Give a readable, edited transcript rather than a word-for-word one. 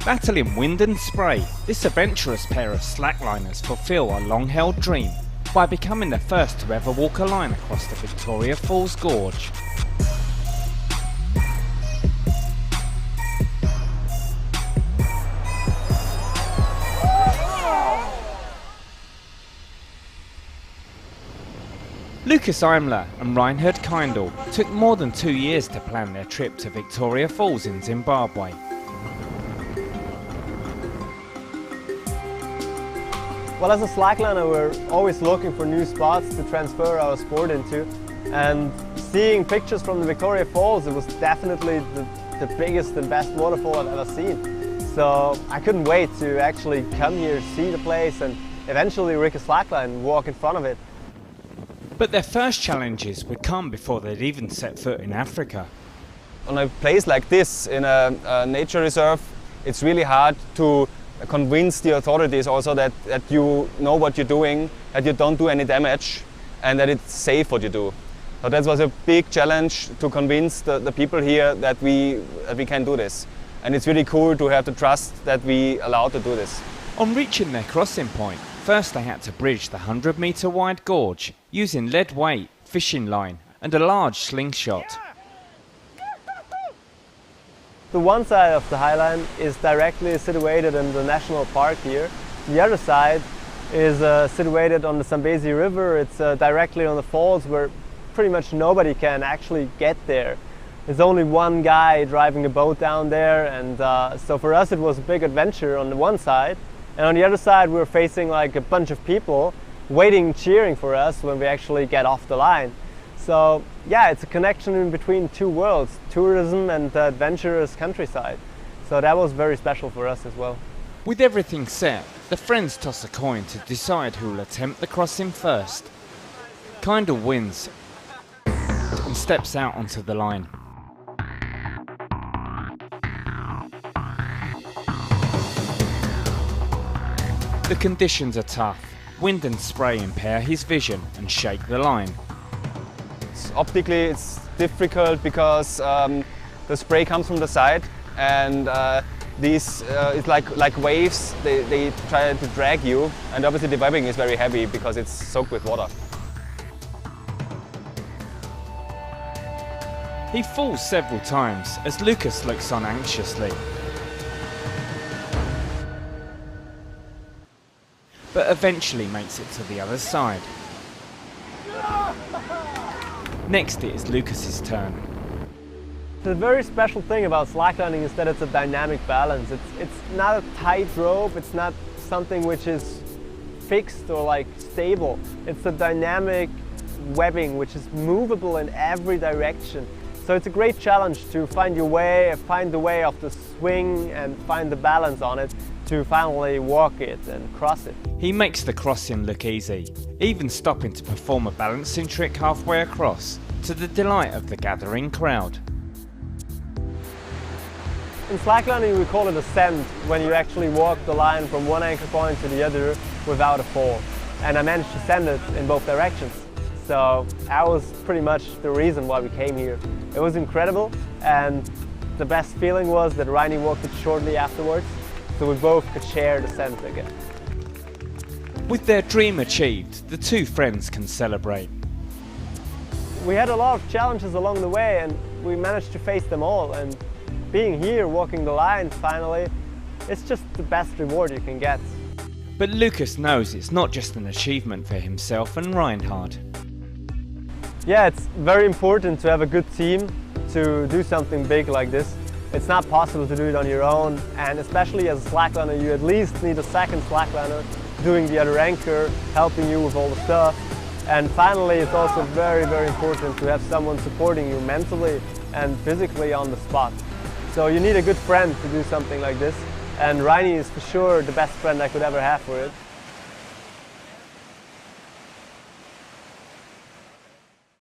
Battling wind and spray, this adventurous pair of slackliners fulfil a long-held dream by becoming the first to ever walk a line across the Victoria Falls Gorge. Lucas Imler and Reinhard Kindle took more than 2 years to plan their trip to Victoria Falls in Zimbabwe. Well, as a slackliner, we're always looking for new spots to transfer our sport into, and seeing pictures from the Victoria Falls, it was definitely the biggest and best waterfall I've ever seen. So I couldn't wait to actually come here, see the place, and eventually rig a slackline and walk in front of it. But their first challenges would come before they'd even set foot in Africa. On a place like this, in a nature reserve, it's really hard to convince the authorities also that you know what you're doing, that you don't do any damage, and that it's safe what you do. So that was a big challenge to convince the people here that we can do this. And it's really cool to have the trust that we allowed to do this. On reaching their crossing point, first they had to bridge the 100-metre wide gorge using lead weight, fishing line and a large slingshot. The one side of the highline is directly situated in the national park here. The other side is situated on the Zambezi River. It's directly on the falls where pretty much nobody can actually get there. There's only one guy driving a boat down there, and so for us it was a big adventure on the one side. And on the other side we were facing like a bunch of people waiting, cheering for us when we actually get off the line. So yeah, it's a connection in between two worlds, tourism and the adventurous countryside. So that was very special for us as well. With everything set, the friends toss a coin to decide who will attempt the crossing first. Kindle wins and steps out onto the line. The conditions are tough. Wind and spray impair his vision and shake the line. Optically it's difficult because the spray comes from the side, and it's like waves, they try to drag you, and obviously the webbing is very heavy because it's soaked with water. He falls several times as Lucas looks on anxiously. But eventually makes it to the other side. Next it is Lucas's turn. The very special thing about slacklining is that it's a dynamic balance. It's not a tight rope, it's not something which is fixed or like stable. It's a dynamic webbing which is movable in every direction. So it's a great challenge to find your way, find the way of the swing and find the balance on it to finally walk it and cross it. He makes the crossing look easy, even stopping to perform a balancing trick halfway across, to the delight of the gathering crowd. In slacklining we call it ascent, when you actually walk the line from one anchor point to the other without a fall. And I managed to send it in both directions. So that was pretty much the reason why we came here. It was incredible, and the best feeling was that Reini walked it shortly afterwards, so we both could share the scent again. With their dream achieved, the two friends can celebrate. We had a lot of challenges along the way, and we managed to face them all, and being here, walking the line finally, it's just the best reward you can get. But Lucas knows it's not just an achievement for himself and Reinhard. Yeah, it's very important to have a good team to do something big like this. It's not possible to do it on your own, and especially as a slackliner you at least need a second slackliner doing the other anchor, helping you with all the stuff. And finally it's also very, very important to have someone supporting you mentally and physically on the spot. So you need a good friend to do something like this, and Reini is for sure the best friend I could ever have for it.